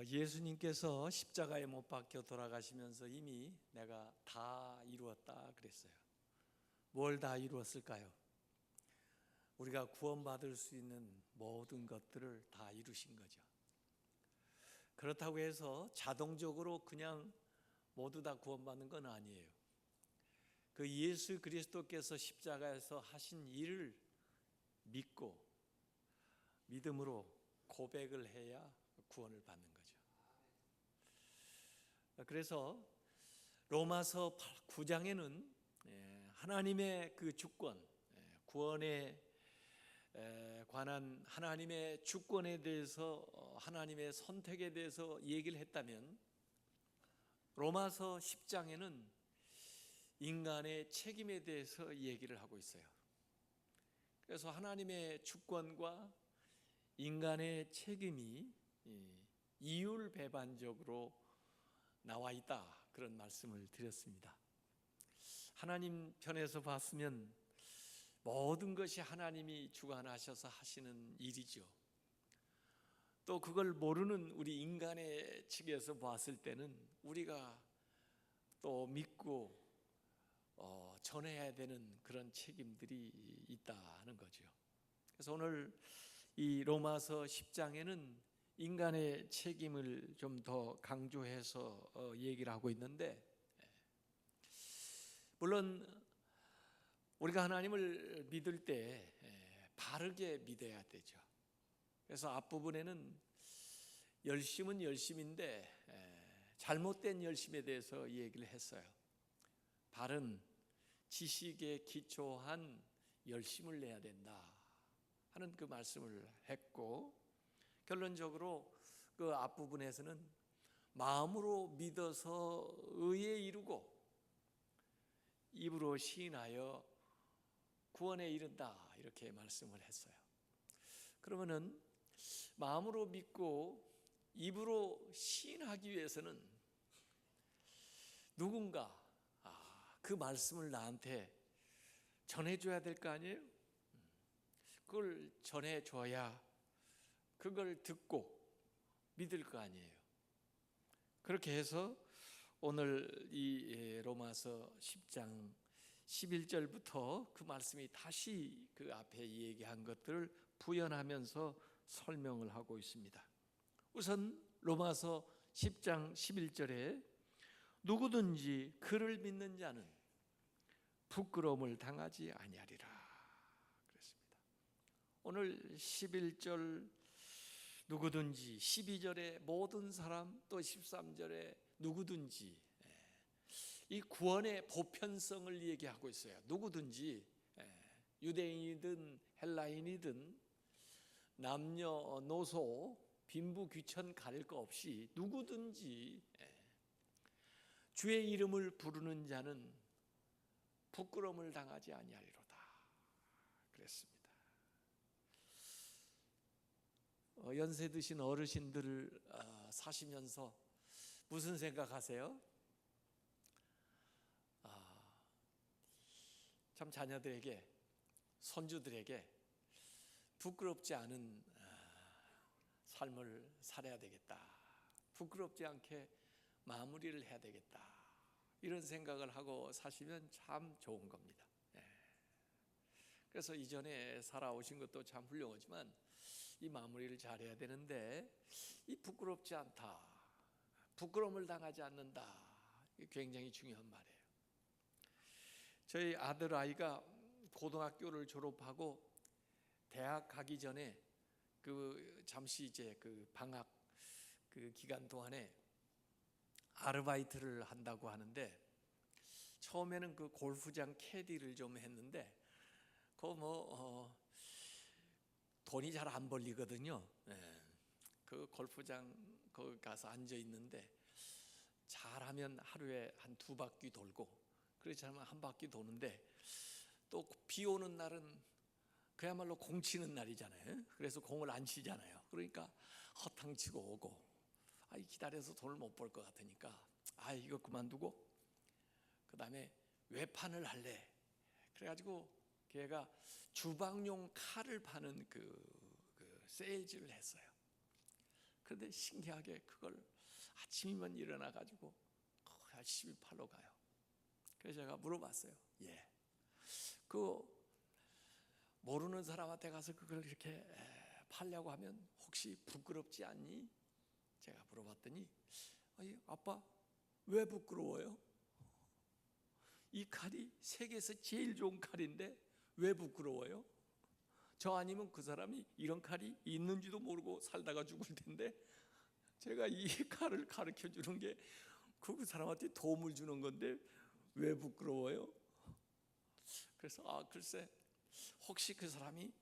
예수님께서 십자가에 못 박혀 돌아가시면서 이미 내가 다 이루었다 그랬어요. 뭘 다 이루었을까요? 우리가 구원받을 수 있는 모든 것들을 다 이루신 거죠. 그렇다고 해서 자동적으로 그냥 모두 다 구원받는 건 아니에요. 그 예수 그리스도께서 십자가에서 하신 일을 믿고 믿음으로 고백을 해야 구원을 받는 거죠. 그래서 로마서 9장에는 하나님의 그 주권, 구원에 관한 하나님의 주권에 대해서, 하나님의 선택에 대해서 얘기를 했다면, 로마서 10장에는 인간의 책임에 대해서 얘기를 하고 있어요. 그래서 하나님의 주권과 인간의 책임이 이율배반적으로 나와 있다, 그런 말씀을 드렸습니다. 하나님 편에서 봤으면 모든 것이 하나님이 주관하셔서 하시는 일이죠. 또 그걸 모르는 우리 인간의 측에서 봤을 때는 우리가 또 믿고 전해야 되는 그런 책임들이 있다는 거죠. 그래서 오늘 이 로마서 10장에는 인간의 책임을 좀 더 강조해서 얘기를 하고 있는데, 물론 우리가 하나님을 믿을 때 바르게 믿어야 되죠. 그래서 앞부분에는 열심은 열심인데 잘못된 열심에 대해서 얘기를 했어요. 바른 지식에 기초한 열심을 내야 된다 하는 그 말씀을 했고, 결론적으로 그 앞부분에서는 마음으로 믿어서 의에 이르고 입으로 시인하여 구원에 이른다, 이렇게 말씀을 했어요. 그러면은 마음으로 믿고 입으로 시인하기 위해서는 누군가 그 말씀을 나한테 전해줘야 될 거 아니에요? 그걸 전해줘야 그걸 듣고 믿을 거 아니에요. 그렇게 해서 오늘 이 로마서 10장 11절부터 그 말씀이 다시 그 앞에 얘기한 것들을 부연하면서 설명을 하고 있습니다. 우선 로마서 10장 11절에 누구든지 그를 믿는 자는 부끄러움을 당하지 아니하리라 그랬습니다. 오늘 11절 누구든지, 12절에 모든 사람, 또 13절에 누구든지, 이 구원의 보편성을 얘기하고 있어요. 누구든지, 유대인이든 헬라인이든 남녀노소 빈부 귀천 가릴 거 없이 누구든지 주의 이름을 부르는 자는 부끄러움을 당하지 아니하리로다 그랬습니다. 연세 드신 어르신들 사시면서 무슨 생각하세요? 참 자녀들에게, 손주들에게 부끄럽지 않은 삶을 살아야 되겠다, 부끄럽지 않게 마무리를 해야 되겠다, 이런 생각을 하고 사시면 참 좋은 겁니다. 그래서 이전에 살아오신 것도 참 훌륭하지만 이 마무리를 잘해야 되는데, 이 부끄럽지 않다, 부끄러움을 당하지 않는다, 이게 굉장히 중요한 말이에요. 저희 아들 아이가 고등학교를 졸업하고 대학 가기 전에 그 잠시 이제 그 방학 그 기간 동안에 아르바이트를 한다고 하는데, 처음에는 그 골프장 캐디를 좀 했는데 돈이 잘 안 벌리거든요. 그 골프장 거기 가서 앉아 있는데 잘하면 하루에 한 2바퀴 돌고, 그렇지 않으면 1바퀴 도는데, 또 비 오는 날은 그야말로 공 치는 날이잖아요. 그래서 공을 안 치잖아요. 그러니까 허탕치고 오고, 기다려서 돈을 못 벌 것 같으니까 이거 그만두고 그 다음에 외판을 할래. 그래가지고 걔가 주방용 칼을 파는 그 세일즈를 했어요. 그런데 신기하게 그걸 아침이면 일어나 가지고 열심히 팔러 가요. 그래서 제가 물어봤어요. 예, 그 모르는 사람한테 가서 그걸 이렇게 팔려고 하면 혹시 부끄럽지 않니? 제가 물어봤더니 아빠 왜 부끄러워요? 이 칼이 세계에서 제일 좋은 칼인데 왜 부끄러워요? 저 아니면 그 사람이 이런 칼이 있는지도 모르고 살다가 죽을 텐데 제가 이 칼을 가르쳐 주는 게 그 사람한테 도움을 주는 건데 왜 부끄러워요? 그래서 글쎄 혹시 그 사람이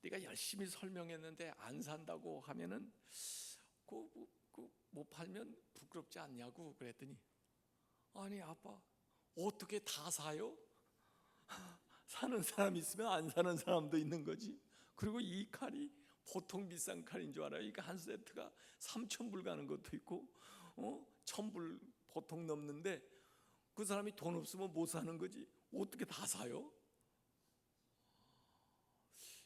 네가 열심히 설명했는데 안 산다고 하면은 못 팔면 부끄럽지 않냐고 그랬더니 아니 아빠 어떻게 다 사요? 사는 사람 있으면 안 사는 사람도 있는 거지. 그리고 이 칼이 보통 비싼 칼인 줄 알아요. 이거 한 세트가 3,000불 가는 것도 있고 1,000불 보통 넘는데 그 사람이 돈 없으면 못 사는 거지. 어떻게 다 사요?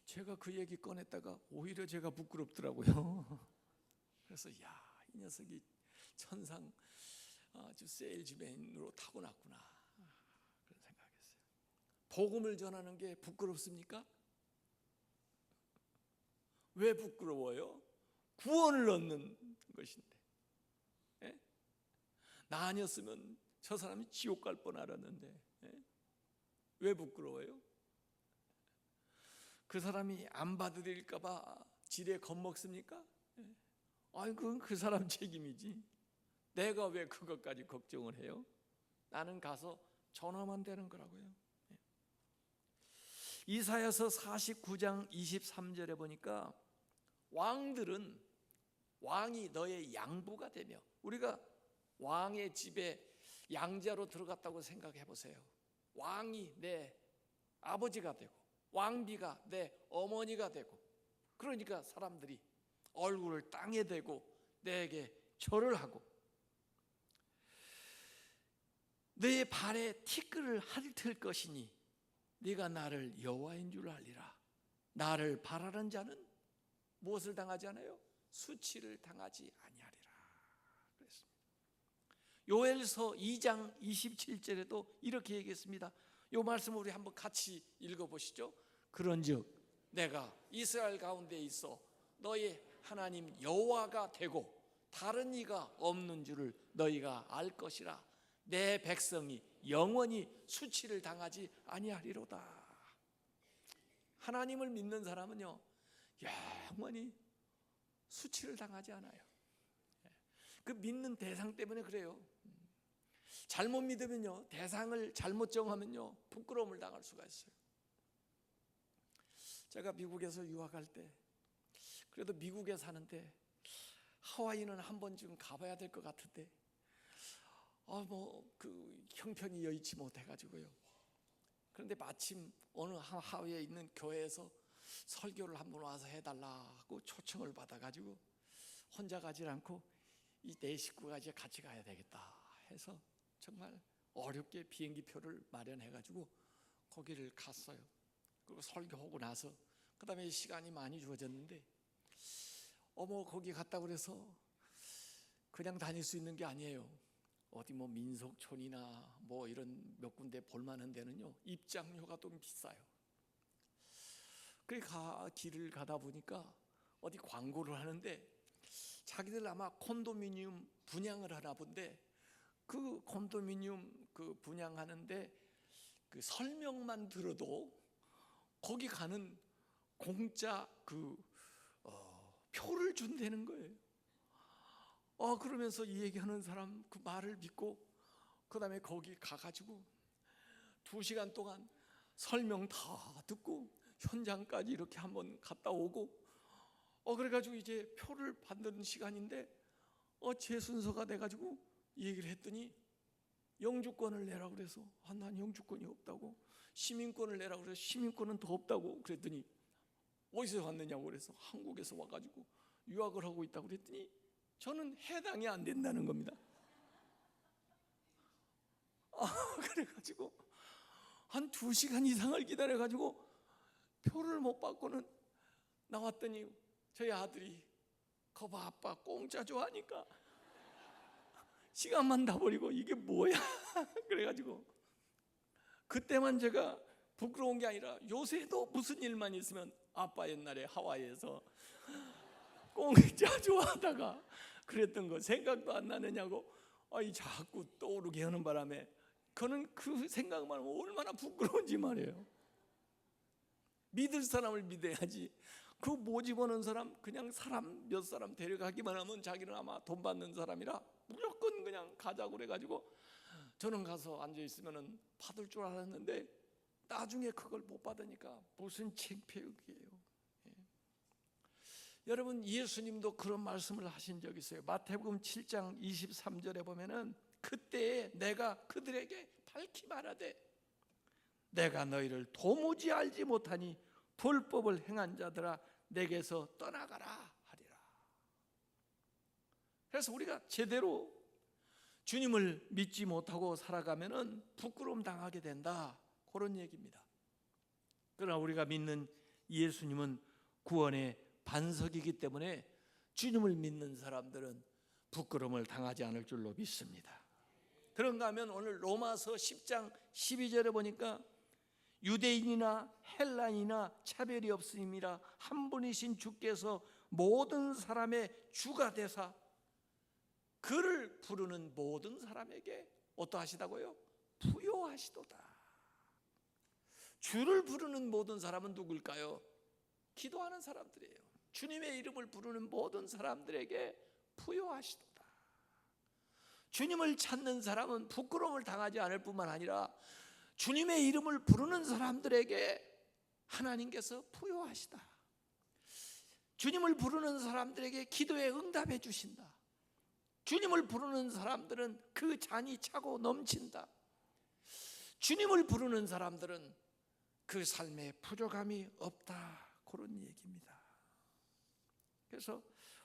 제가 그 얘기 꺼냈다가 오히려 제가 부끄럽더라고요. 그래서 야, 이 녀석이 천상 아주 세일즈맨으로 타고났구나 그런 생각했어요. 복음을 전하는 게 부끄럽습니까? 왜 부끄러워요? 구원을 얻는 것인데. 예? 나 아니었으면 저 사람이 지옥 갈 뻔 알았는데 왜 부끄러워요? 그 사람이 안 받아들일까 봐 지레 겁먹습니까? 아니 그건 그 사람 책임이지. 내가 왜 그것까지 걱정을 해요? 나는 가서 전하면 되는 거라고요. 이사야서 49장 23절에 보니까 왕이 너의 양부가 되며, 우리가 왕의 집에 양자로 들어갔다고 생각해 보세요. 왕이 내 아버지가 되고 왕비가 내 어머니가 되고, 그러니까 사람들이 얼굴을 땅에 대고 내게 절을 하고 내 발에 티끌을 핥을 것이니 네가 나를 여호와인 줄 알리라. 나를 바라는 자는 무엇을 당하지 않아요? 수치를 당하지 아니하리라 그랬습니다. 요엘서 2장 27절에도 이렇게 얘기했습니다. 이 말씀을 우리 한번 같이 읽어보시죠. 그런즉 내가 이스라엘 가운데 있어 너희 하나님 여호와가 되고 다른 이가 없는 줄을 너희가 알 것이라. 내 백성이 영원히 수치를 당하지 아니하리로다. 하나님을 믿는 사람은요 영원히 수치를 당하지 않아요. 그 믿는 대상 때문에 그래요. 잘못 믿으면요, 대상을 잘못 정하면요 부끄러움을 당할 수가 있어요. 제가 미국에서 유학할 때, 그래도 미국에 사는데 하와이는 한 번쯤 가봐야 될 것 같은데 그 형편이 여의치 못해가지고요. 그런데 마침 어느 하와이에 있는 교회에서 설교를 한번 와서 해달라고 초청을 받아가지고 혼자 가지 않고 이 내 식구가 이제 같이 가야 되겠다 해서 정말 어렵게 비행기 표를 마련해가지고 거기를 갔어요. 그리고 설교하고 나서 그 다음에 시간이 많이 주어졌는데 거기 갔다 그래서 그냥 다닐 수 있는 게 아니에요. 어디 민속촌이나 이런 몇 군데 볼만한 데는요 입장료가 좀 비싸요. 그래 길을 가다 보니까 어디 광고를 하는데 자기들 아마 콘도미니엄 분양을 하나 본데, 그 콘도미니엄 그 분양하는데 그 설명만 들어도 거기 가는 공짜 표를 준다는 거예요. 그러면서 이 얘기하는 사람 그 말을 믿고 그 다음에 거기 가가지고 2시간 동안 설명 다 듣고 현장까지 이렇게 한번 갔다 오고 그래가지고 이제 표를 받는 시간인데 제 순서가 돼가지고 얘기를 했더니 영주권을 내라고 그래서 난 영주권이 없다고, 시민권을 내라고 그래서 시민권은 더 없다고 그랬더니 어디서 왔느냐고 그래서 한국에서 와가지고 유학을 하고 있다고 그랬더니 저는 해당이 안 된다는 겁니다. 그래가지고 한 2시간 이상을 기다려가지고 표를 못 받고는 나왔더니 저희 아들이 거봐 아빠 공짜 좋아하니까 시간만 다 버리고 이게 뭐야 그래가지고 그때만 제가 부끄러운 게 아니라 요새도 무슨 일만 있으면 아빠 옛날에 하와이에서 공짜 좋아하다가 그랬던 거 생각도 안 나느냐고 자꾸 떠오르게 하는 바람에 그는 그 생각만 하면 얼마나 부끄러운지 말이에요. 믿을 사람을 믿어야지. 그 모집하는 사람 그냥 사람 몇 사람 데려가기만 하면 자기는 아마 돈 받는 사람이라 무조건 그냥 가자고 그래가지고 저는 가서 앉아있으면 받을 줄 알았는데 나중에 그걸 못 받으니까 무슨 창피해요. 여러분 예수님도 그런 말씀을 하신 적이 있어요. 마태복음 7장 23절에 보면은 그때에 내가 그들에게 밝히 말하되 내가 너희를 도무지 알지 못하니 불법을 행한 자들아 내게서 떠나가라 하리라. 그래서 우리가 제대로 주님을 믿지 못하고 살아가면은 부끄러움 당하게 된다, 그런 얘기입니다. 그러나 우리가 믿는 예수님은 구원의 반석이기 때문에 주님을 믿는 사람들은 부끄러움을 당하지 않을 줄로 믿습니다. 그런가 하면 오늘 로마서 10장 12절에 보니까 유대인이나 헬라인이나 차별이 없음이라 한 분이신 주께서 모든 사람의 주가 되사 그를 부르는 모든 사람에게 어떠하시다고요? 부요하시도다. 주를 부르는 모든 사람은 누굴까요? 기도하는 사람들이에요. 주님의 이름을 부르는 모든 사람들에게 부요하시도다. 주님을 찾는 사람은 부끄러움을 당하지 않을 뿐만 아니라 주님의 이름을 부르는 사람들에게 하나님께서 부요하시다. 주님을 부르는 사람들에게 기도에 응답해 주신다. 주님을 부르는 사람들은 그 잔이 차고 넘친다. 주님을 부르는 사람들은 그 삶에 부족함이 없다, 그런 얘기입니다. 그래서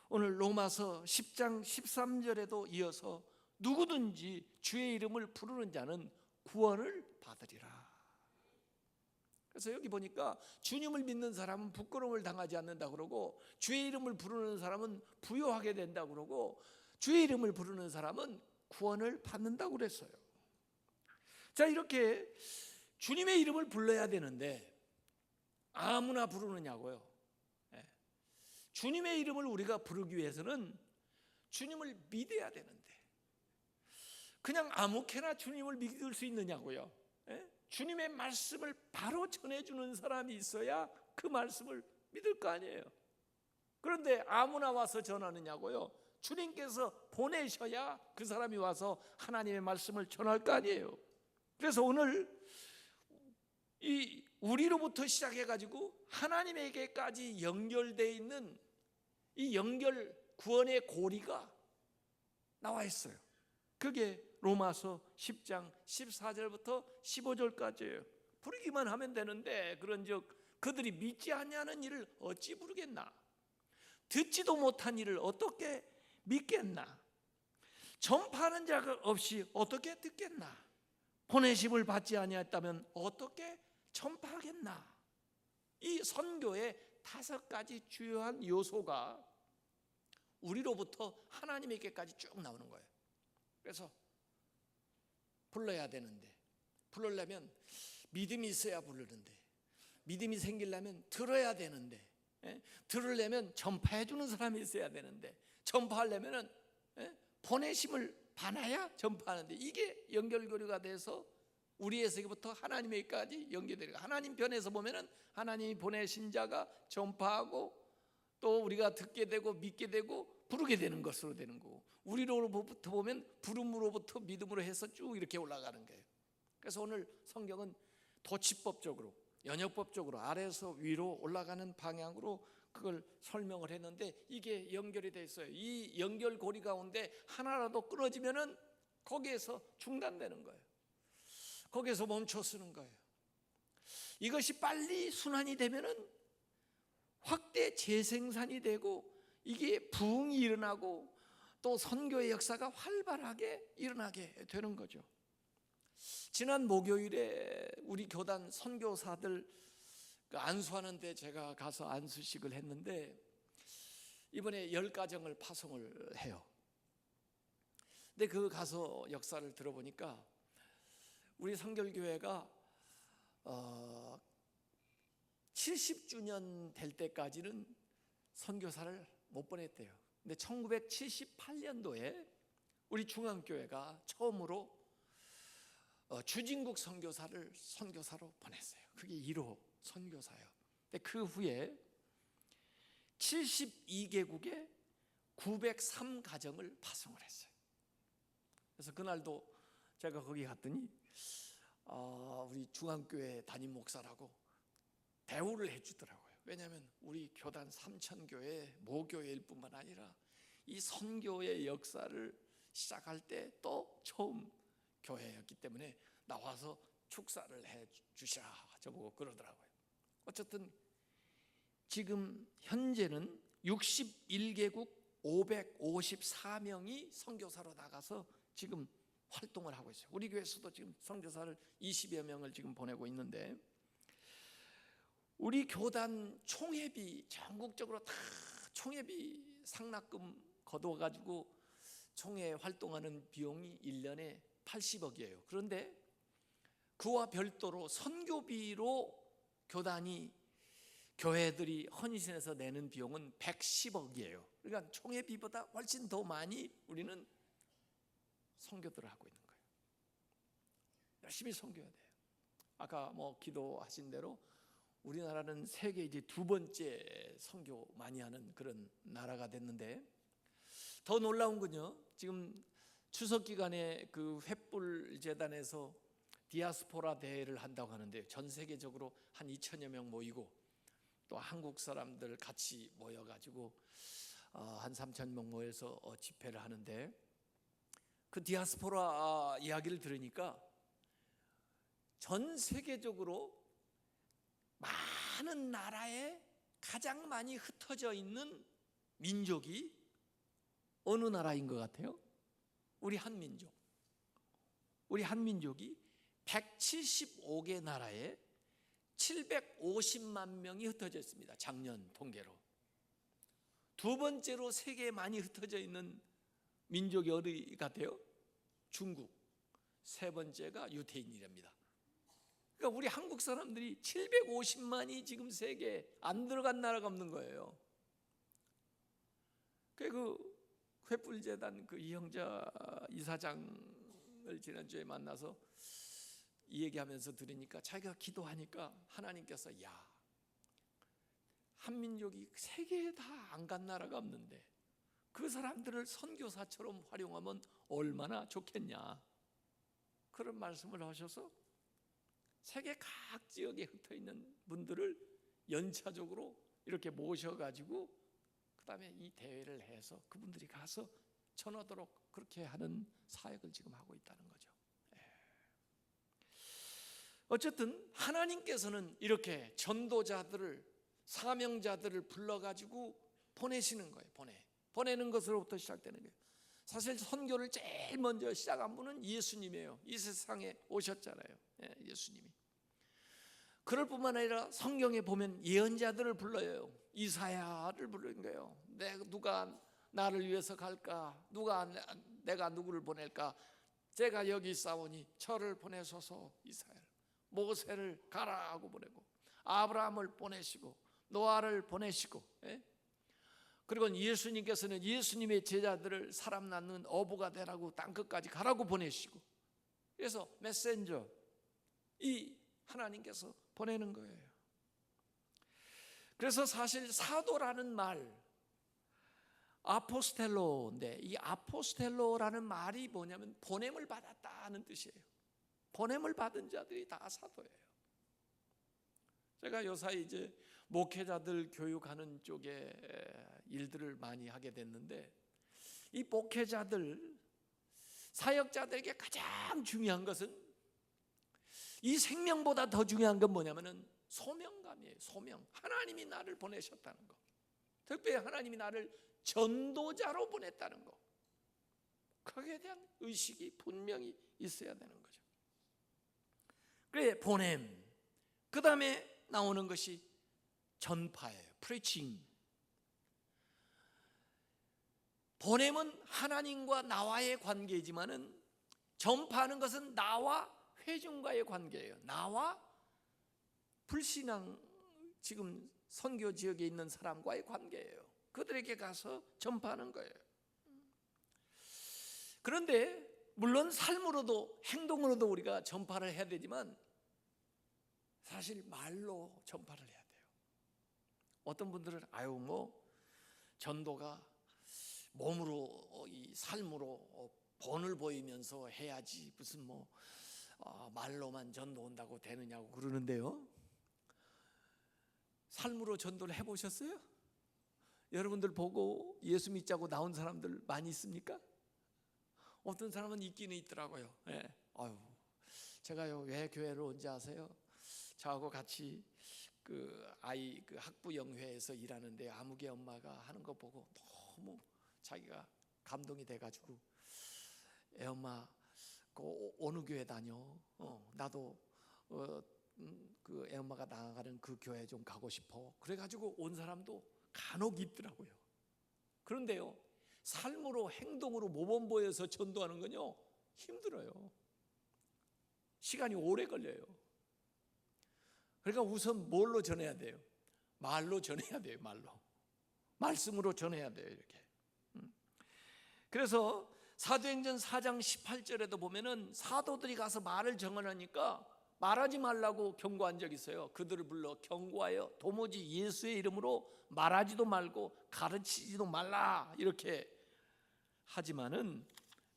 오늘 로마서 10장 13절에도 이어서 누구든지 주의 이름을 부르는 자는 구원을 받으리라. 그래서 여기 보니까 주님을 믿는 사람은 부끄러움을 당하지 않는다 그러고 주의 이름을 부르는 사람은 부요하게 된다 그러고 주의 이름을 부르는 사람은 구원을 받는다고 그랬어요. 자, 이렇게 주님의 이름을 불러야 되는데 아무나 부르느냐고요? 주님의 이름을 우리가 부르기 위해서는 주님을 믿어야 되는데 그냥 아무렇게나 주님을 믿을 수 있느냐고요? 주님의 말씀을 바로 전해주는 사람이 있어야 그 말씀을 믿을 거 아니에요. 그런데 아무나 와서 전하느냐고요? 주님께서 보내셔야 그 사람이 와서 하나님의 말씀을 전할 거 아니에요. 그래서 오늘 이 우리로부터 시작해가지고 하나님에게까지 연결되어 있는 이 연결 구원의 고리가 나와 있어요. 그게 로마서 10장 14절부터 15절까지예요. 부르기만 하면 되는데 그런즉 그들이 믿지 아니하는 일을 어찌 부르겠나? 듣지도 못한 일을 어떻게 믿겠나? 전파하는 자가 없이 어떻게 듣겠나? 보내심을 받지 아니했다면 어떻게 전파하겠나? 이 선교의 5가지 주요한 요소가 우리로부터 하나님에게까지 쭉 나오는 거예요. 그래서 불러야 되는데 부르려면 믿음이 있어야 부르는데 믿음이 생기려면 들어야 되는데 들으려면 전파해 주는 사람이 있어야 되는데 전파하려면 보내심을 받아야 전파하는데 이게 연결고리가 돼서 우리에게부터 하나님에게까지 연결되는 거예요. 하나님 편에서 보면은 하나님이 보내신 자가 전파하고 또 우리가 듣게 되고 믿게 되고 부르게 되는 것으로 되는 거고 우리로부터 보면 부름으로부터 믿음으로 해서 쭉 이렇게 올라가는 거예요. 그래서 오늘 성경은 도치법적으로 연역법적으로 아래에서 위로 올라가는 방향으로 그걸 설명을 했는데 이게 연결이 돼 있어요. 이 연결고리 가운데 하나라도 끊어지면은 거기에서 중단되는 거예요. 거기에서 멈춰 쓰는 거예요. 이것이 빨리 순환이 되면은 확대 재생산이 되고 이게 부흥이 일어나고 또 선교의 역사가 활발하게 일어나게 되는 거죠. 지난 목요일에 우리 교단 선교사들 안수하는데 제가 가서 안수식을 했는데 이번에 10가정을 파송을 해요. 근데 그 가서 역사를 들어보니까 우리 성결교회가 70주년 될 때까지는 선교사를 못 보냈대요. 근데 1978년도에 우리 중앙교회가 처음으로 주진국 선교사를 선교사로 보냈어요. 그게 1호 선교사예요. 근데 그 후에 72개국에 903가정을 파송을 했어요. 그래서 그날도 제가 거기 갔더니 우리 중앙교회 담임 목사라고 대우를 해주더라고요. 왜냐하면 우리 교단 삼천교회 모교회일 뿐만 아니라 이 선교의 역사를 시작할 때 또 처음 교회였기 때문에 나와서 축사를 해 주시라 저보고 그러더라고요. 어쨌든 지금 현재는 61개국 554명이 선교사로 나가서 지금 활동을 하고 있어요. 우리 교회에서도 지금 선교사를 20여 명을 지금 보내고 있는데, 우리 교단 총회비 전국적으로 다 총회비 상납금 거둬가지고 총회 활동하는 비용이 1년에 80억이에요. 그런데 그와 별도로 선교비로 교회들이 헌신해서 내는 비용은 110억이에요. 그러니까 총회비보다 훨씬 더 많이 우리는 선교들을 하고 있는 거예요. 열심히 선교해야 돼요. 아까 기도하신 대로 우리나라는 세계 이제 2번째 선교 많이 하는 그런 나라가 됐는데, 더 놀라운 건요, 지금 추석 기간에 그 횃불 재단에서 디아스포라 대회를 한다고 하는데요. 전 세계적으로 한 2천여 명 모이고 또 한국 사람들 같이 모여가지고 한 3천 명 모여서 집회를 하는데, 그 디아스포라 이야기를 들으니까 전 세계적으로 많은 나라에 가장 많이 흩어져 있는 민족이 어느 나라인 것 같아요? 우리 한민족이 175개 나라에 750만 명이 흩어져 있습니다. 작년 통계로. 두 번째로 세계에 많이 흩어져 있는 민족이 어디 같아요? 중국. 세 번째가 유태인이랍니다. 그러니까 우리 한국 사람들이 750만이 지금 세계에 안 들어간 나라가 없는 거예요. 그 횃불재단 그 이형자 이사장을 지난주에 만나서 이 얘기하면서 들으니까, 자기가 기도하니까 하나님께서 한민족이 세계에 다 안 간 나라가 없는데 그 사람들을 선교사처럼 활용하면 얼마나 좋겠냐, 그런 말씀을 하셔서 세계 각 지역에 흩어있는 분들을 연차적으로 이렇게 모셔가지고 그 다음에 이 대회를 해서 그분들이 가서 전하도록 그렇게 하는 사역을 지금 하고 있다는 거죠. 어쨌든 하나님께서는 이렇게 전도자들을, 사명자들을 불러가지고 보내시는 거예요. 보내는 것으로부터 시작되는 거예요. 사실 선교를 제일 먼저 시작한 분은 예수님이에요. 이 세상에 오셨잖아요. 예수님이. 그럴 뿐만 아니라 성경에 보면 예언자들을 불러요. 이사야를 부르는 거예요. 누가 나를 위해서 갈까? 내가 누구를 보낼까? 제가 여기 있사오니 저를 보내소서. 이사야를. 모세를 가라 하고 보내고, 아브라함을 보내시고, 노아를 보내시고, 그리고 예수님께서는 예수님의 제자들을 사람 낳는 어부가 되라고 땅끝까지 가라고 보내시고, 그래서 메신저, 이 하나님께서 보내는 거예요. 그래서 사실 사도라는 말, 아포스텔로인데, 이 아포스텔로라는 말이 뭐냐면 보냄을 받았다는 뜻이에요. 보냄을 받은 자들이 다 사도예요. 제가 요사이 이제 목회자들 교육하는 쪽에 일들을 많이 하게 됐는데, 이 목회자들, 사역자들에게 가장 중요한 것은, 이 생명보다 더 중요한 건 뭐냐면은 소명감이에요. 소명. 하나님이 나를 보내셨다는 거. 특별히 하나님이 나를 전도자로 보냈다는 거. 거기에 대한 의식이 분명히 있어야 되는 거죠. 그래, 보냄. 그 다음에 나오는 것이 전파예요. preaching. 보냄은 하나님과 나와의 관계이지만은 전파하는 것은 나와 회중과의 관계예요. 나와 불신앙 지금 선교 지역에 있는 사람과의 관계예요. 그들에게 가서 전파하는 거예요. 그런데 물론 삶으로도 행동으로도 우리가 전파를 해야 되지만 사실 말로 전파를 해야 돼요. 어떤 분들은 전도가 몸으로 이 삶으로 본을 보이면서 해야지 무슨 말로만 전도 온다고 되느냐고 그러는데요. 삶으로 전도를 해보셨어요? 여러분들 보고 예수 믿자고 나온 사람들 많이 있습니까? 어떤 사람은 있기는 있더라고요. 제가요 왜 교회를 온지 아세요? 저하고 같이 그 학부 영회에서 일하는데 아무개 엄마가 하는 거 보고 너무 자기가 감동이 돼가지고 애 엄마 어느 교회 다녀? 나도 그 애 엄마가 나가는 그 교회 좀 가고 싶어. 그래가지고 온 사람도 간혹 있더라고요. 그런데요 삶으로 행동으로 모범 보여서 전도하는 건요 힘들어요. 시간이 오래 걸려요. 그러니까 우선 뭘로 전해야 돼요? 말로 전해야 돼요. 말씀으로 전해야 돼요. 이렇게. 그래서 사도행전 4장 18절에도 보면은 사도들이 가서 말을 정언하니까 말하지 말라고 경고한 적이 있어요. 그들을 불러 경고하여 도무지 예수의 이름으로 말하지도 말고 가르치지도 말라 이렇게 하지만은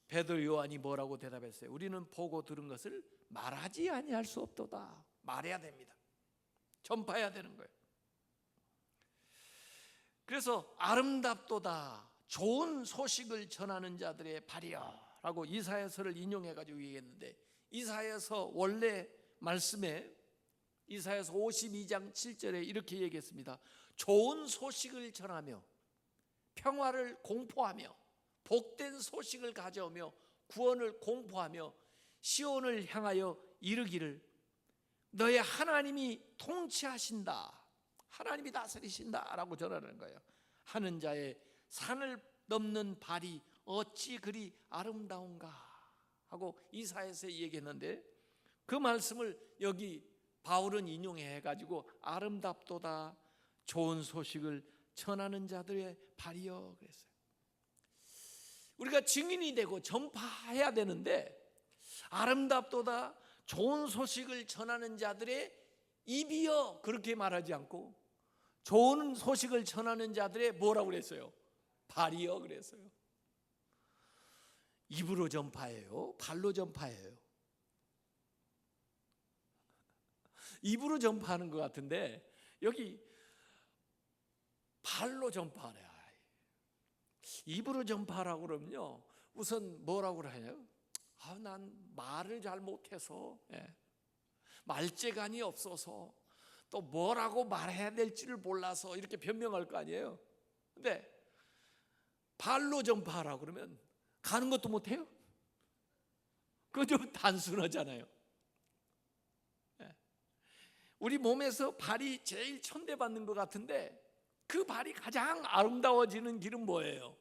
베드로 요한이 뭐라고 대답했어요? 우리는 보고 들은 것을 말하지 아니할 수 없도다. 말해야 됩니다. 전파해야 되는 거예요. 그래서 아름답도다 좋은 소식을 전하는 자들의 발이여 라고 이사야서를 인용해가지고 얘기했는데, 이사야서 원래 말씀에 이사야서 52장 7절에 이렇게 얘기했습니다. 좋은 소식을 전하며 평화를 공포하며 복된 소식을 가져오며 구원을 공포하며 시온을 향하여 이르기를 너의 하나님이 통치하신다, 하나님이 다스리신다 라고 전하는 거예요. 하는 자의 산을 넘는 발이 어찌 그리 아름다운가 하고 이사야서에 얘기했는데, 그 말씀을 여기 바울은 인용해가지고 아름답도다 좋은 소식을 전하는 자들의 발이여 그랬어요. 우리가 증인이 되고 전파해야 되는데 아름답도다 좋은 소식을 전하는 자들의 입이여 그렇게 말하지 않고 좋은 소식을 전하는 자들의 뭐라고 그랬어요? 발이여 그랬어요. 입으로 전파해요? 발로 전파해요? 입으로 전파하는 것 같은데 여기 발로 전파하래. 입으로 전파하라고 그러면요 우선 뭐라고 그래요? 난 말을 잘 못해서 말재간이 없어서 또 뭐라고 말해야 될지를 몰라서 이렇게 변명할 거 아니에요. 근데 발로 전파하라고 그러면 가는 것도 못해요? 그거 좀 단순하잖아요. 우리 몸에서 발이 제일 천대받는 것 같은데 그 발이 가장 아름다워지는 길은 뭐예요?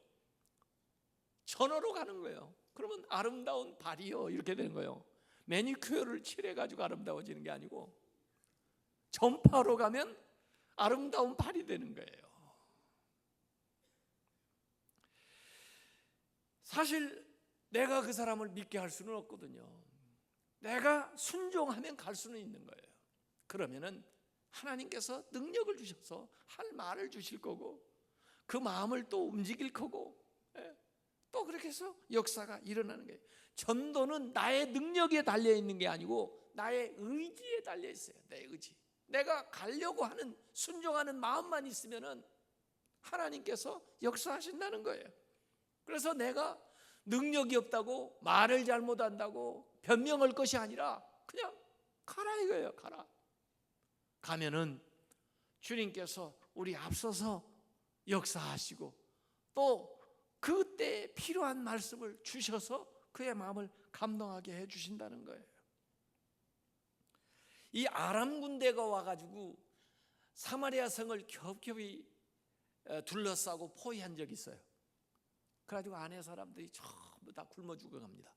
전어로 가는 거예요. 그러면 아름다운 발이요 이렇게 되는 거예요. 매니큐어를 칠해가지고 아름다워지는 게 아니고 전파로 가면 아름다운 발이 되는 거예요. 사실 내가 그 사람을 믿게 할 수는 없거든요. 내가 순종하면 갈 수는 있는 거예요. 그러면은 하나님께서 능력을 주셔서 할 말을 주실 거고 그 마음을 또 움직일 거고 또 그렇게 해서 역사가 일어나는 거예요. 전도는 나의 능력에 달려 있는 게 아니고 나의 의지에 달려 있어요. 내 의지. 내가 가려고 하는 순종하는 마음만 있으면은 하나님께서 역사하신다는 거예요. 그래서 내가 능력이 없다고 말을 잘못한다고 변명할 것이 아니라 그냥 가라 이거예요. 가라. 가면은 주님께서 우리 앞서서 역사하시고 또 그때 필요한 말씀을 주셔서 그의 마음을 감동하게 해주신다는 거예요. 이 아람 군대가 와가지고 사마리아 성을 겹겹이 둘러싸고 포위한 적이 있어요. 그래가지고 안에 사람들이 전부 다 굶어 죽어갑니다.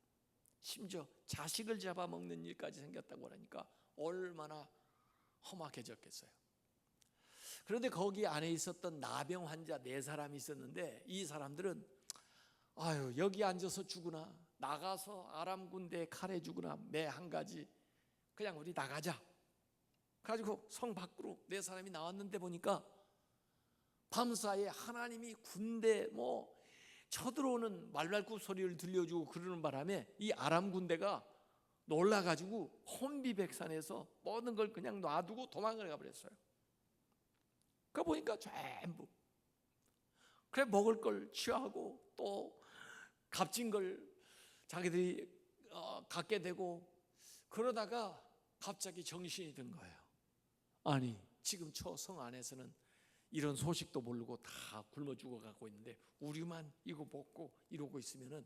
심지어 자식을 잡아먹는 일까지 생겼다고 하니까 얼마나 험악해졌겠어요. 그런데 거기 안에 있었던 나병 환자 4사람이 있었는데, 이 사람들은 아유, 여기 앉아서 죽으나 나가서 아람 군대에 칼에 죽으나 매 한 가지, 그냥 우리 나가자. 그래가지고 성 밖으로 4사람이 나왔는데 보니까 밤사이에 하나님이 군대 쳐들어오는 말발굽 소리를 들려주고 그러는 바람에 이 아람 군대가 놀라가지고 혼비백산해서 모든 걸 그냥 놔두고 도망을 가버렸어요. 그 보니까 전부 그래 먹을 걸 취하고 또 값진 걸 자기들이 갖게 되고, 그러다가 갑자기 정신이 든 거예요. 아니, 지금 저 성 안에서는 이런 소식도 모르고 다 굶어 죽어가고 있는데 우리만 이거 먹고 이러고 있으면은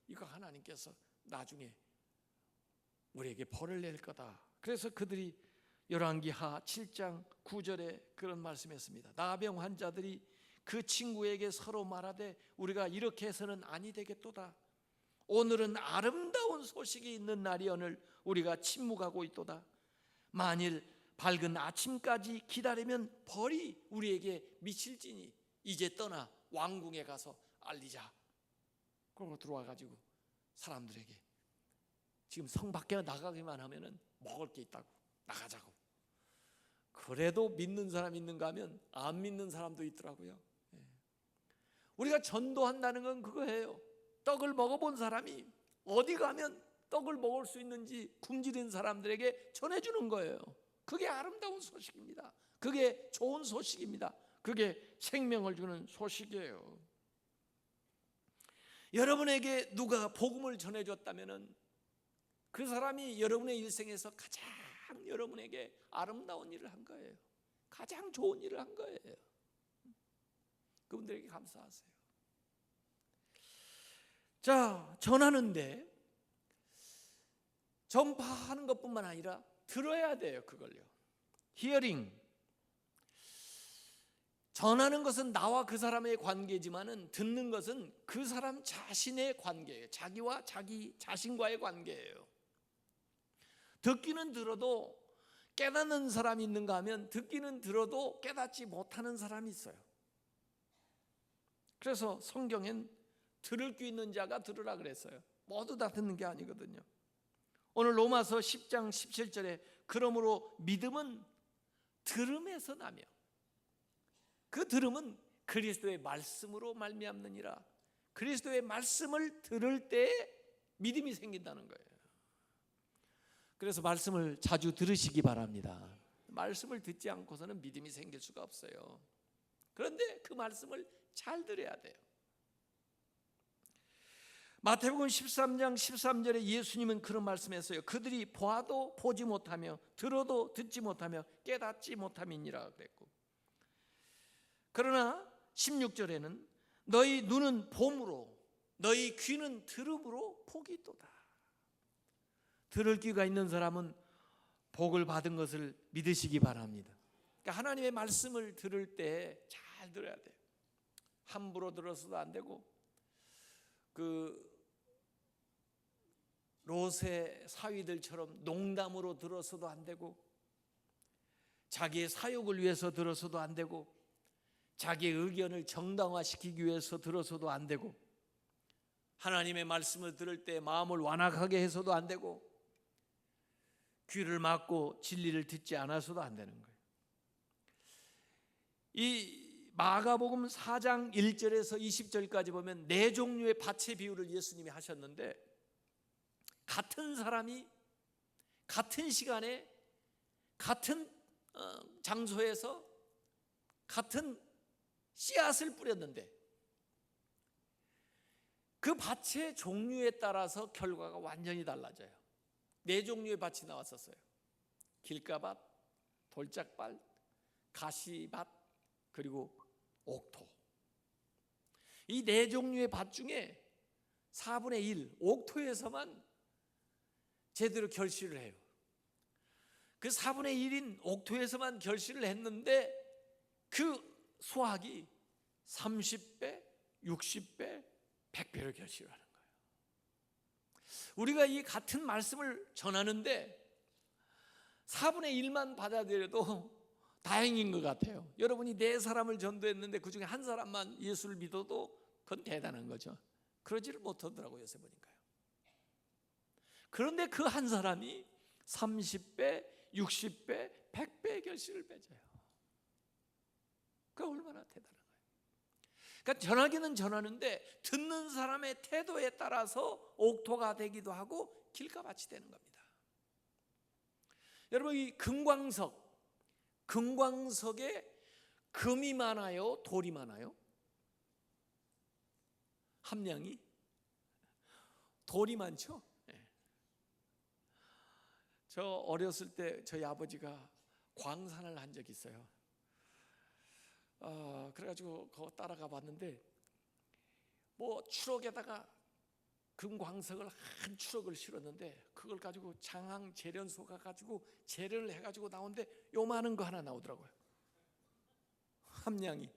이거 하나님께서 나중에 우리에게 벌을 낼 거다. 그래서 그들이 열왕기하 7장 9절에 그런 말씀했습니다. 나병 환자들이 그 친구에게 서로 말하되 우리가 이렇게 해서는 아니 되겠도다. 오늘은 아름다운 소식이 있는 날이오늘 우리가 침묵하고 있도다. 만일 밝은 아침까지 기다리면 벌이 우리에게 미칠지니 이제 떠나 왕궁에 가서 알리자. 그러고 들어와가지고 사람들에게 지금 성 밖에 나가기만 하면은 먹을 게 있다고, 나가자고. 그래도 믿는 사람 있는가 하면 안 믿는 사람도 있더라고요. 우리가 전도한다는 건 그거예요. 떡을 먹어본 사람이 어디 가면 떡을 먹을 수 있는지 굶주린 사람들에게 전해주는 거예요. 그게 아름다운 소식입니다. 그게 좋은 소식입니다. 그게 생명을 주는 소식이에요. 여러분에게 누가 복음을 전해줬다면 그 사람이 여러분의 일생에서 가장 여러분에게 아름다운 일을 한 거예요. 가장 좋은 일을 한 거예요. 그분들에게 감사하세요. 자, 전하는데 전파하는 것뿐만 아니라 들어야 돼요. 그걸요. 히어링. 전하는 것은 나와 그 사람의 관계지만은 듣는 것은 그 사람 자신의 관계예요. 자기와 자기 자신과의 관계예요. 듣기는 들어도 깨닫는 사람이 있는가 하면 듣기는 들어도 깨닫지 못하는 사람이 있어요. 그래서 성경엔 들을 귀 있는 자가 들으라 그랬어요. 모두 다 듣는 게 아니거든요. 오늘 로마서 10장 17절에 그러므로 믿음은 들음에서 나며 그 들음은 그리스도의 말씀으로 말미암느니라. 그리스도의 말씀을 들을 때 믿음이 생긴다는 거예요. 그래서 말씀을 자주 들으시기 바랍니다. 말씀을 듣지 않고서는 믿음이 생길 수가 없어요. 그런데 그 말씀을 잘 들어야 돼요. 마태복음 13장 13절에 예수님은 그런 말씀했어요. 그들이 보아도 보지 못하며 들어도 듣지 못하며 깨닫지 못함이니라 그랬고, 그러나 16절에는 너희 눈은 봄으로 너희 귀는 들음으로 복이 있도다. 들을 귀가 있는 사람은 복을 받은 것을 믿으시기 바랍니다. 그러니까 하나님의 말씀을 들을 때 잘 들어야 돼요. 함부로 들어서도 안 되고, 롯의 사위들처럼 농담으로 들어서도 안 되고, 자기의 사욕을 위해서 들어서도 안 되고, 자기의 의견을 정당화시키기 위해서 들어서도 안 되고, 하나님의 말씀을 들을 때 마음을 완악하게 해서도 안 되고, 귀를 막고 진리를 듣지 않아서도 안 되는 거예요. 이 마가복음 4장 1절에서 20절까지 보면 4종류의 밭의 비유를 예수님이 하셨는데, 같은 사람이 같은 시간에 같은 장소에서 같은 씨앗을 뿌렸는데 그 밭의 종류에 따라서 결과가 완전히 달라져요. 4종류의 밭이 나왔었어요. 길가밭, 돌짝밭, 가시밭, 그리고 옥토. 이 4종류의 밭 중에 4분의 1, 옥토에서만 제대로 결실을 해요. 그 4분의 1인 옥토에서만 결실을 했는데 그 수확이 30배, 60배, 100배로 결실하는 거예요. 우리가 이 같은 말씀을 전하는데 4분의 1만 받아들여도 다행인 것 같아요. 여러분이 4사람을 전도했는데 그 중에 한 사람만 예수를 믿어도 그건 대단한 거죠. 그러지를 못하더라고요, 요새 보니까요. 그런데 그 한 사람이 30배, 60배, 100배의 결실을 맺어요. 그게 얼마나 대단한 거예요. 그러니까 전하기는 전하는데 듣는 사람의 태도에 따라서 옥토가 되기도 하고 길가밭이 되는 겁니다. 여러분, 이 금광석에 금이 많아요, 돌이 많아요? 함량이? 돌이 많죠? 네. 저 어렸을 때 저희 아버지가 광산을 한 적이 있어요. 그래가지고 그거 따라가 봤는데 뭐 추럭에다가 금광석을 한 추럭을 실었는데 그걸 가지고 장항 재련소 가가지고 재련을 해가지고 나오는데 요만한 거 하나 나오더라고요. 함량이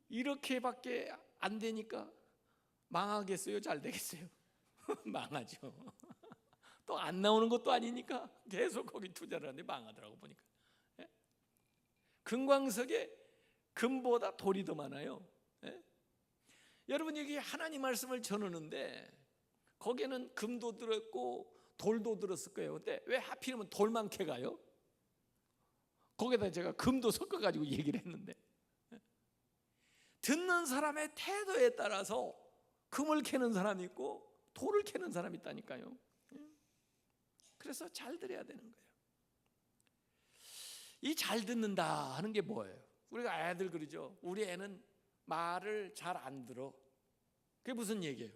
이렇게밖에 안 되니까 망하겠어요? 잘 되겠어요? 망하죠. 또 안 나오는 것도 아니니까 계속 거기 투자를 하는데 망하더라고 보니까. 금광석에 금보다 돌이 더 많아요. 여러분, 여기 하나님 말씀을 전하는데 거기에는 금도 들었고 돌도 들었을 거예요. 근데 왜 하필이면 돌만 캐가요? 거기다 제가 금도 섞어가지고 얘기를 했는데 듣는 사람의 태도에 따라서 금을 캐는 사람이 있고 돌을 캐는 사람이 있다니까요. 그래서 잘 들어야 되는 거예요. 이 잘 듣는다 하는 게 뭐예요? 우리가 애들 그러죠. 우리 애는 말을 잘 안 들어. 그게 무슨 얘기예요?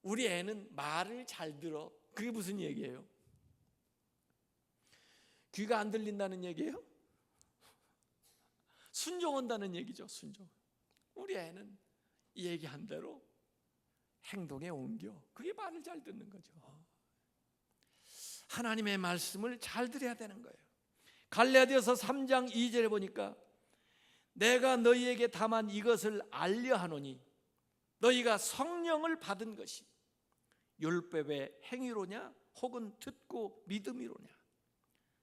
우리 애는 말을 잘 들어. 그게 무슨 얘기예요? 귀가 안 들린다는 얘기예요? 순종한다는 얘기죠. 순종. 우리 애는 얘기한 대로 행동에 옮겨. 그게 말을 잘 듣는 거죠. 하나님의 말씀을 잘 들어야 되는 거예요. 갈라디아서 3장 2절에 보니까 내가 너희에게 다만 이것을 알려 하노니 너희가 성령을 받은 것이 율법의 행위로냐 혹은 듣고 믿음이로냐.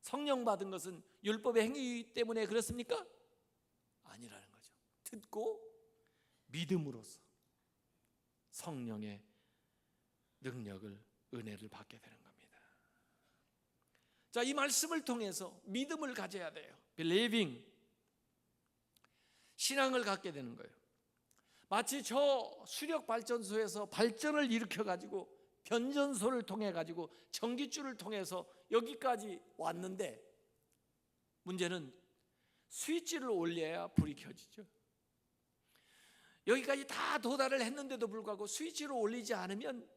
성령 받은 것은 율법의 행위 때문에 그렇습니까? 아니라는 거죠. 듣고 믿음으로써 성령의 능력을, 은혜를 받게 되는 겁니다. 자, 이 말씀을 통해서 믿음을 가져야 돼요. Believing, 신앙을 갖게 되는 거예요. 마치 저 수력 발전소에서 발전을 일으켜 가지고 변전소를 통해 가지고 전기줄을 통해서 여기까지 왔는데 문제는 스위치를 올려야 불이 켜지죠. 여기까지 다 도달을 했는데도 불구하고 스위치를 올리지 않으면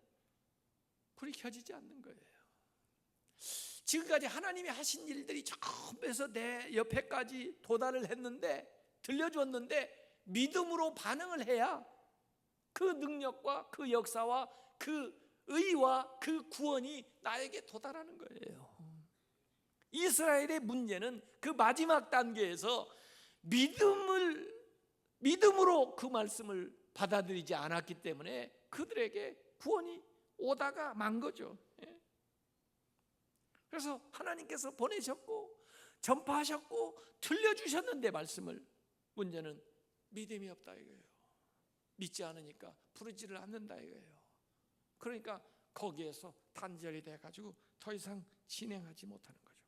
불이 켜지지 않는 거예요. 지금까지 하나님이 하신 일들이 처음에서 내 옆에까지 도달을 했는데 들려줬는데 믿음으로 반응을 해야 그 능력과 그 역사와 그 의와 그 구원이 나에게 도달하는 거예요. 이스라엘의 문제는 그 마지막 단계에서 믿음으로 그 말씀을 받아들이지 않았기 때문에 그들에게 구원이 오다가 만 거죠. 그래서 하나님께서 보내셨고 전파하셨고 들려주셨는데 말씀을, 문제는 믿음이 없다 이거예요. 믿지 않으니까 부르지를 않는다 이거예요. 그러니까 거기에서 단절이 돼가지고 더 이상 진행하지 못하는 거죠.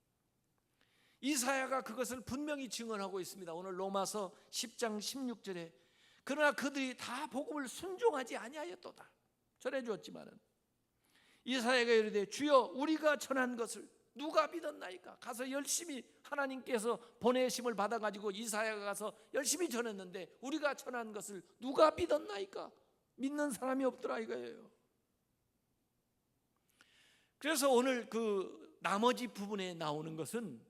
이사야가 그것을 분명히 증언하고 있습니다. 오늘 로마서 10장 16절에 그러나 그들이 다 복음을 순종하지 아니하였도다 전해주었지만은 이사야가 이르되 주여 우리가 전한 것을 누가 믿었나이까. 가서 열심히 하나님께서 보내심을 받아가지고 이사야가 가서 열심히 전했는데 우리가 전한 것을 누가 믿었나이까. 믿는 사람이 없더라 이거예요. 그래서 오늘 그 나머지 부분에 나오는 것은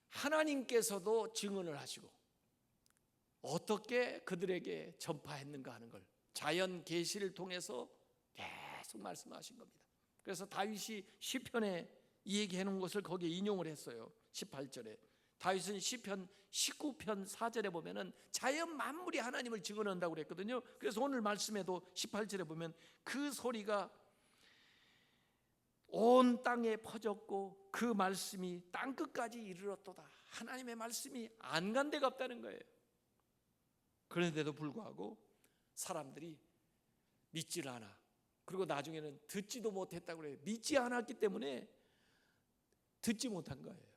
하나님께서도 증언을 하시고 어떻게 그들에게 전파했는가 하는 걸 자연 계시를 통해서 계속 말씀하신 겁니다. 그래서 다윗이 시편에 이 얘기해 놓은 것을 거기에 인용을 했어요. 18절에 다윗은 시편 19편 4절에 보면은 자연 만물이 하나님을 증언한다고 그랬거든요. 그래서 오늘 말씀에도 18절에 보면 그 소리가 온 땅에 퍼졌고 그 말씀이 땅끝까지 이르렀도다. 하나님의 말씀이 안 간 데가 없다는 거예요. 그런데도 불구하고 사람들이 믿질 않아. 그리고 나중에는 듣지도 못했다고 그래요. 믿지 않았기 때문에 듣지 못한 거예요.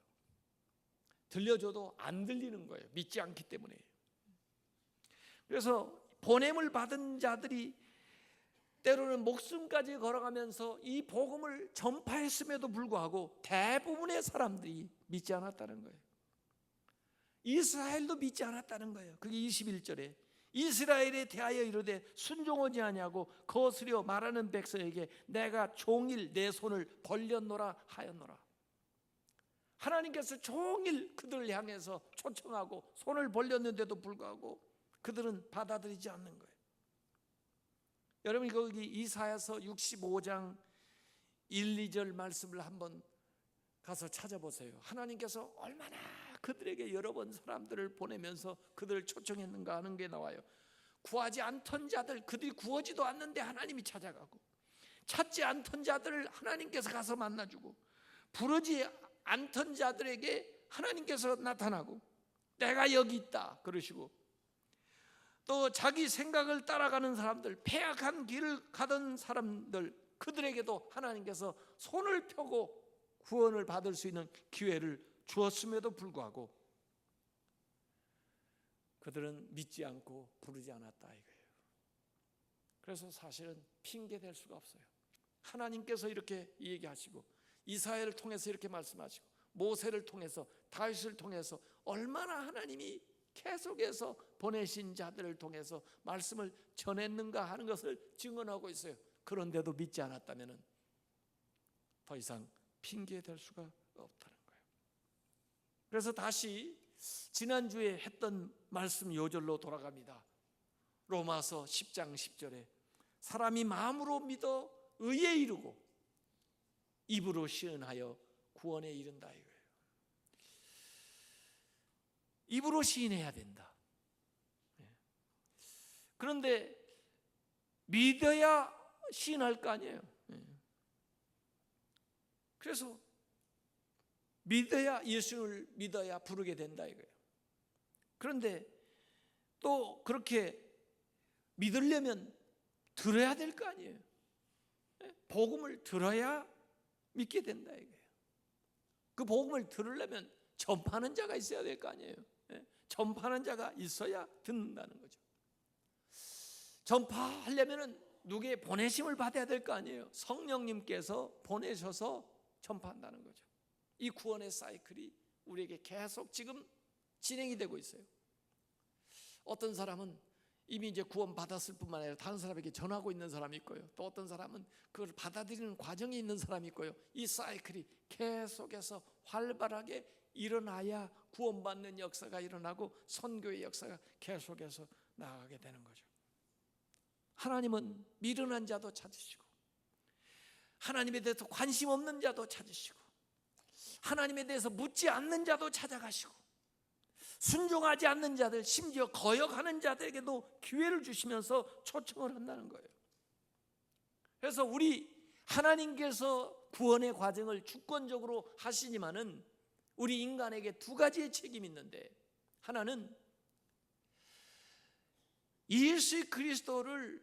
들려줘도 안 들리는 거예요. 믿지 않기 때문에. 그래서 보냄을 받은 자들이 때로는 목숨까지 걸어가면서 이 복음을 전파했음에도 불구하고 대부분의 사람들이 믿지 않았다는 거예요. 이스라엘도 믿지 않았다는 거예요. 그게 21절에 이스라엘에 대하여 이르되 순종하지 아니하고 거스려 말하는 백성에게 내가 종일 내 손을 벌렸노라 하였노라. 하나님께서 종일 그들을 향해서 초청하고 손을 벌렸는데도 불구하고 그들은 받아들이지 않는 거예요. 여러분 거기 이사야서 65장 1, 2절 말씀을 한번 가서 찾아보세요. 하나님께서 얼마나 그들에게 여러 번 사람들을 보내면서 그들을 초청했는가 하는 게 나와요. 구하지 않던 자들, 그들이 구하지도 않는데 하나님이 찾아가고, 찾지 않던 자들을 하나님께서 가서 만나주고, 부르지 않던 자들에게 하나님께서 나타나고 내가 여기 있다 그러시고, 또 자기 생각을 따라가는 사람들, 패악한 길을 가던 사람들, 그들에게도 하나님께서 손을 펴고 구원을 받을 수 있는 기회를 주었음에도 불구하고 그들은 믿지 않고 부르지 않았다 이거예요. 그래서 사실은 핑계댈 수가 없어요. 하나님께서 이렇게 얘기하시고 이사야를 통해서 이렇게 말씀하시고 모세를 통해서 다윗을 통해서 얼마나 하나님이 계속해서 보내신 자들을 통해서 말씀을 전했는가 하는 것을 증언하고 있어요. 그런데도 믿지 않았다면 더 이상 핑계댈 수가 없다는 거예요. 그래서 다시 지난주에 했던 말씀 요절로 돌아갑니다. 로마서 10장 10절에 사람이 마음으로 믿어 의에 이르고 입으로 시인하여 구원에 이른다 이거예요. 입으로 시인해야 된다. 그런데 믿어야 시인할 거 아니에요. 그래서 믿어야, 예수를 믿어야 부르게 된다 이거예요. 그런데 또 그렇게 믿으려면 들어야 될 거 아니에요. 복음을 들어야 믿게 된다 이거예요. 그 복음을 들으려면 전파하는 자가 있어야 될 거 아니에요. 전파하는 자가 있어야 듣는다는 거죠. 전파하려면 누구의 보내심을 받아야 될 거 아니에요. 성령님께서 보내셔서 전파한다는 거죠. 이 구원의 사이클이 우리에게 계속 지금 진행이 되고 있어요. 어떤 사람은 이미 이제 구원 받았을 뿐만 아니라 다른 사람에게 전하고 있는 사람이 있고요. 또 어떤 사람은 그걸 받아들이는 과정에 있는 사람이 있고요. 이 사이클이 계속해서 활발하게 일어나야 구원받는 역사가 일어나고 선교의 역사가 계속해서 나아가게 되는 거죠. 하나님은 미련한 자도 찾으시고 하나님에 대해서 관심 없는 자도 찾으시고 하나님에 대해서 묻지 않는 자도 찾아가시고 순종하지 않는 자들, 심지어 거역하는 자들에게도 기회를 주시면서 초청을 한다는 거예요. 그래서 우리 하나님께서 구원의 과정을 주권적으로 하시지만은 우리 인간에게 두 가지의 책임이 있는데, 하나는 예수 그리스도를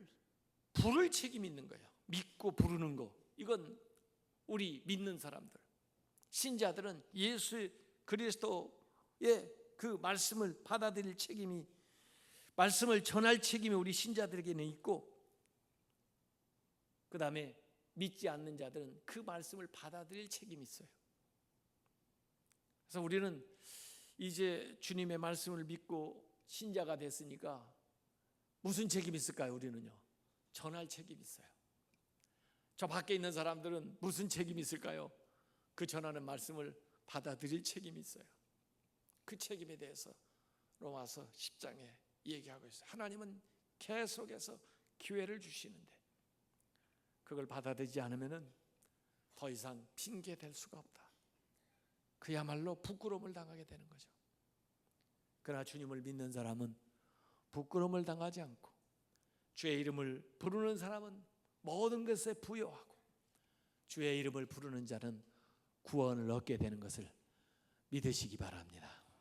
부를 책임이 있는 거예요. 믿고 부르는 거. 이건 우리 믿는 사람들, 신자들은 예수 그리스도의 그 말씀을 받아들일 책임이, 말씀을 전할 책임이 우리 신자들에게는 있고, 그 다음에 믿지 않는 자들은 그 말씀을 받아들일 책임이 있어요. 그래서 우리는 이제 주님의 말씀을 믿고 신자가 됐으니까 무슨 책임이 있을까요? 우리는요, 전할 책임이 있어요. 저 밖에 있는 사람들은 무슨 책임이 있을까요? 그 전하는 말씀을 받아들일 책임이 있어요. 그 책임에 대해서 로마서 10장에 얘기하고 있어요. 하나님은 계속해서 기회를 주시는데 그걸 받아들이지 않으면 더 이상 핑계댈 수가 없다. 그야말로 부끄러움을 당하게 되는 거죠. 그러나 주님을 믿는 사람은 부끄러움을 당하지 않고 주의 이름을 부르는 사람은 모든 것에 부여하고 주의 이름을 부르는 자는 구원을 얻게 되는 것을 믿으시기 바랍니다.